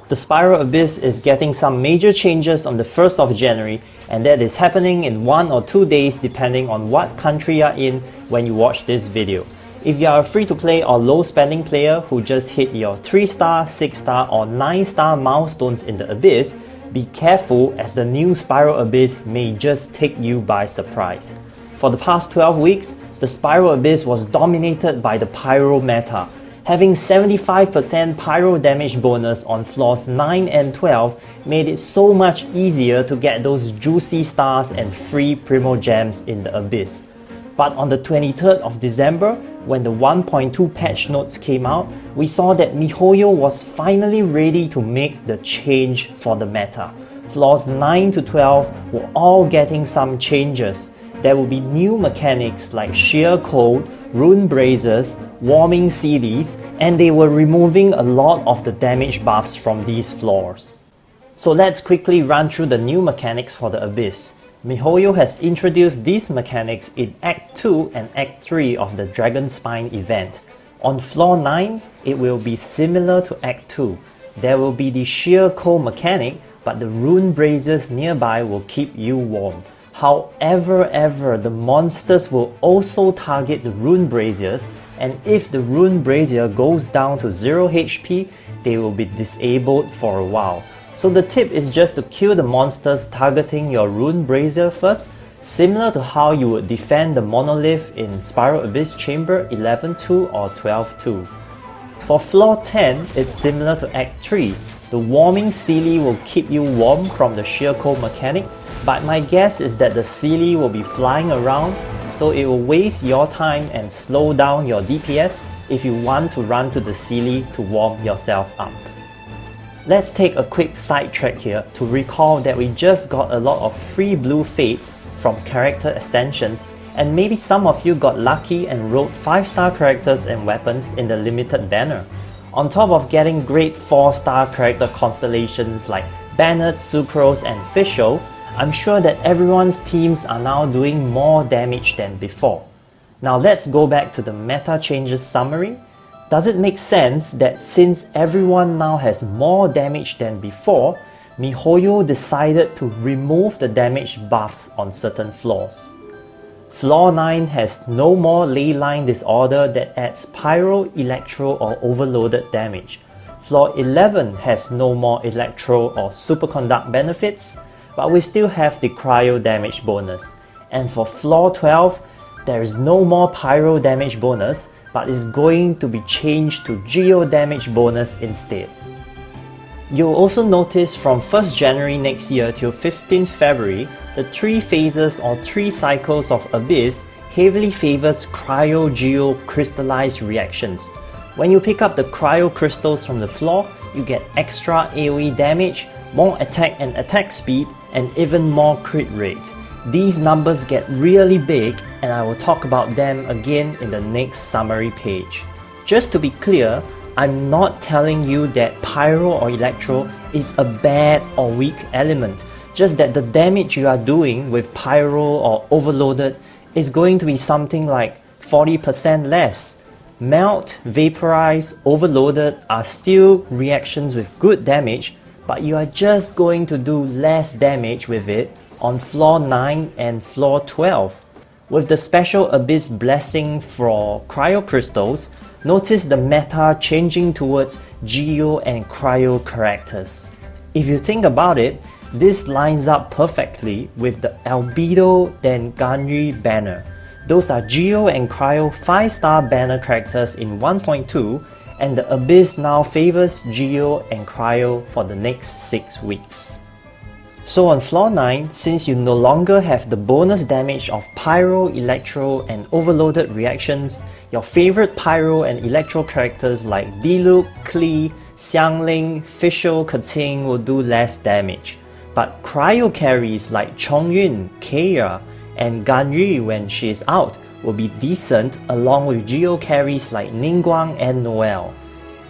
The Spiral Abyss is getting some major changes on the 1st of January, and that is happening in 1 or 2 days depending on what country you are in when you watch this video. If you are a free-to-play or low-spending player who just hit your 3-star, 6-star or 9-star milestones in the Abyss, be careful as the new Spiral Abyss may just take you by surprise. For the past 12 weeks, the Spiral Abyss was dominated by the Pyro meta. Having 75% Pyro damage bonus on floors 9 and 12 made it so much easier to get those juicy stars and free Primo Gems in the Abyss. But on the 23rd of December, when the 1.2 patch notes came out, we saw that MiHoYo was finally ready to make the change for the meta. Floors 9 to 12 were all getting some changes. There will be new mechanics like Sheer Cold, Rune Braziers, Warming Series, and they were removing a lot of the damage buffs from these floors. So let's quickly run through the new mechanics for the Abyss. MiHoYo has introduced these mechanics in Act 2 and Act 3 of the Dragon Spine event. On floor 9, it will be similar to Act 2. There will be the Sheer Cold mechanic, but the Rune Braziers nearby will keep you warm. However, the monsters will also target the Rune Braziers, and if the Rune Brazier goes down to 0 HP, they will be disabled for a while. So the tip is just to kill the monsters targeting your Rune Brazier first, similar to how you would defend the Monolith in Spiral Abyss Chamber 11-2 or 12-2. For floor 10, it's similar to Act 3. The Warming Sealy will keep you warm from the Sheer Cold mechanic, but my guess is that the Sealy will be flying around, so it will waste your time and slow down your DPS if you want to run to the Sealy to warm yourself up. Let's take a quick sidetrack here to recall that we just got a lot of free blue fates from character ascensions, and maybe some of you got lucky and rolled 5-star characters and weapons in the limited banner. On top of getting great 4-star character constellations like Bennett, Sucrose and Fischl, I'm sure that everyone's teams are now doing more damage than before. Now let's go back to the meta changes summary. Does it make sense that since everyone now has more damage than before, MiHoYo decided to remove the damage buffs on certain floors? Floor 9 has no more leyline disorder that adds pyro, electro or overloaded damage. Floor 11 has no more electro or superconduct benefits, but we still have the cryo damage bonus. And for floor 12, there is no more pyro damage bonus, but is going to be changed to geo damage bonus instead. You'll also notice from 1st January next year till 15th February, the 3 phases or 3 cycles of Abyss heavily favors cryo-geo crystallized reactions. When you pick up the cryo crystals from the floor, you get extra AoE damage, more attack and attack speed, and even more crit rate. These numbers get really big, and I will talk about them again in the next summary page. Just to be clear, I'm not telling you that Pyro or Electro is a bad or weak element, just that the damage you are doing with Pyro or Overloaded is going to be something like 40% less. Melt, Vaporize, Overloaded are still reactions with good damage, but you are just going to do less damage with it on floor 9 and floor 12. With the special Abyss blessing for Cryo Crystals, notice the meta changing towards Geo and Cryo characters. If you think about it, this lines up perfectly with the Albedo then Ganri banner. Those are Geo and Cryo 5-star banner characters in 1.2, and the Abyss now favors Geo and Cryo for the next 6 weeks. So on floor 9, since you no longer have the bonus damage of Pyro, Electro and Overloaded reactions, your favorite Pyro and Electro characters like Diluc, Klee, Xiangling, Fischl, Kating will do less damage. But Cryo carries like Chongyun, Keia and Ganri when she is out will be decent along with Geo carries like Ningguang and Noel.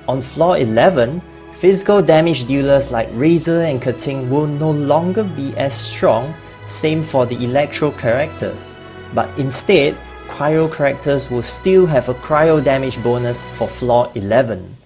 On floor 11, physical damage dealers like Razor and Kating will no longer be as strong, same for the Electro characters. But instead, Cryo characters will still have a Cryo damage bonus for floor 11.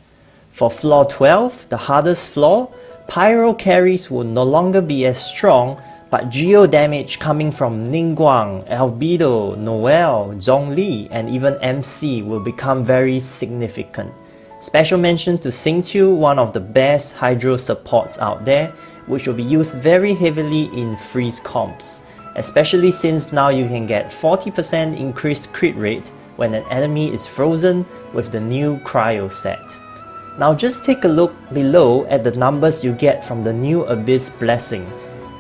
For floor 12, the hardest floor, Pyro carries will no longer be as strong, but geo damage coming from Ningguang, Albedo, Noel, Zhongli, and even MC will become very significant. Special mention to Xingqiu, one of the best hydro supports out there, which will be used very heavily in freeze comps, especially since now you can get 40% increased crit rate when an enemy is frozen with the new cryo set. Now just take a look below at the numbers you get from the new Abyss Blessing.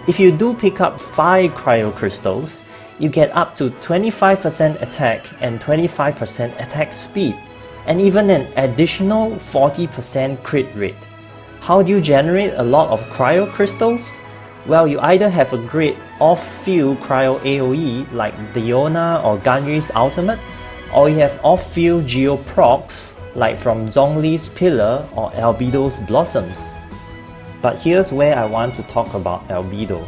If you do pick up 5 cryo crystals, you get up to 25% attack and 25% attack speed, and even an additional 40% crit rate. How do you generate a lot of cryo crystals? Well, you either have a great off-field cryo AoE like Diona or Ganyu's ultimate, or you have off-field geo procs like from Zhongli's Pillar or Albedo's Blossoms. But here's where I want to talk about Albedo.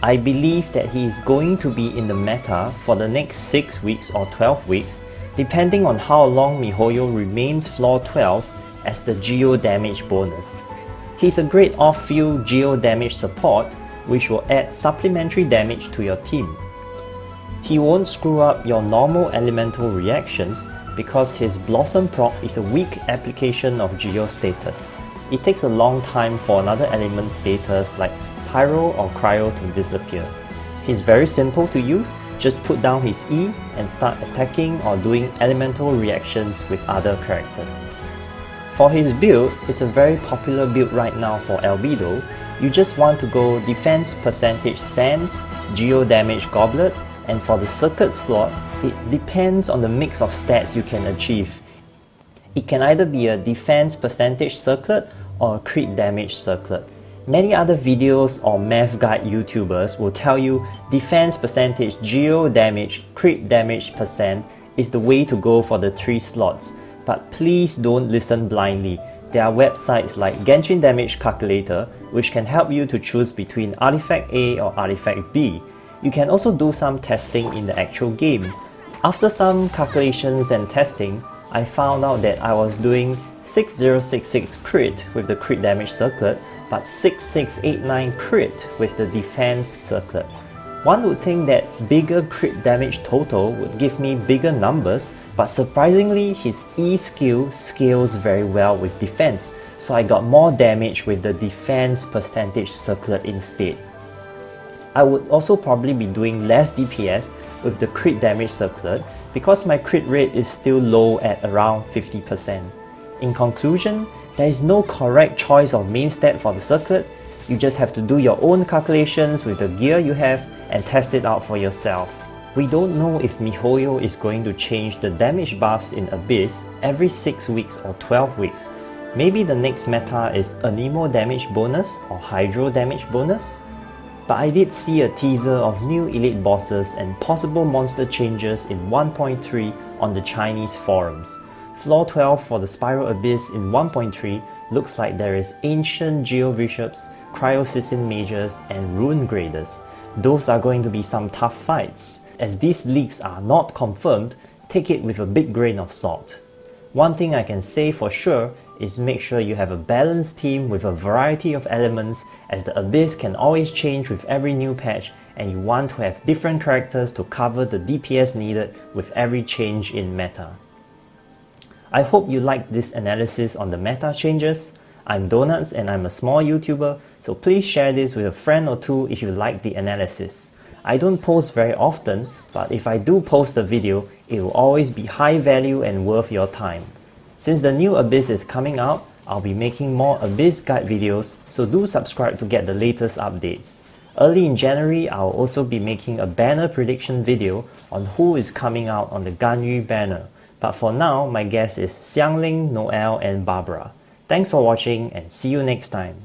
I believe that he is going to be in the meta for the next 6 weeks or 12 weeks, depending on how long MiHoYo remains floor 12 as the geo damage bonus. He's a great off-field geo damage support, which will add supplementary damage to your team. He won't screw up your normal elemental reactions because his Blossom proc is a weak application of geo status. It takes a long time for another element status like Pyro or Cryo to disappear. He's very simple to use, just put down his E and start attacking or doing elemental reactions with other characters. For his build, it's a very popular build right now for Albedo. You just want to go defense percentage Sands, geo damage Goblet, and for the circuit slot, it depends on the mix of stats you can achieve. It can either be a defense percentage circlet or a crit damage circlet. Many other videos or math guide YouTubers will tell you defense percentage geo damage, crit damage percent is the way to go for the 3 slots. But please don't listen blindly. There are websites like Genshin Damage Calculator which can help you to choose between Artifact A or Artifact B. You can also do some testing in the actual game. After some calculations and testing, I found out that I was doing 6066 crit with the crit damage circlet, but 6689 crit with the defense circlet. One would think that bigger crit damage total would give me bigger numbers, but surprisingly his E skill scales very well with defense, so I got more damage with the defense percentage circlet instead. I would also probably be doing less DPS with the crit damage circlet because my crit rate is still low at around 50%. In conclusion, there is no correct choice of main stat for the circlet. You just have to do your own calculations with the gear you have and test it out for yourself. We don't know if MiHoYo is going to change the damage buffs in Abyss every 6 weeks or 12 weeks. Maybe the next meta is Anemo damage bonus or Hydro damage bonus. But I did see a teaser of new elite bosses and possible monster changes in 1.3 on the Chinese forums. Floor 12 for the Spiral Abyss in 1.3 looks like there is Ancient Geobishops, Cryosyssin Mages, and Rune Graders. Those are going to be some tough fights. As these leaks are not confirmed, take it with a big grain of salt. One thing I can say for sure is make sure you have a balanced team with a variety of elements, as the Abyss can always change with every new patch and you want to have different characters to cover the DPS needed with every change in meta. I hope you liked this analysis on the meta changes. I'm Donuts and I'm a small YouTuber, so please share this with a friend or two if you like the analysis. I don't post very often, but if I do post a video, it will always be high value and worth your time. Since the new Abyss is coming out, I'll be making more Abyss guide videos, so do subscribe to get the latest updates. Early in January, I'll also be making a banner prediction video on who is coming out on the Ganyu banner. But for now, my guess is Xiangling, Noel, and Barbara. Thanks for watching and see you next time.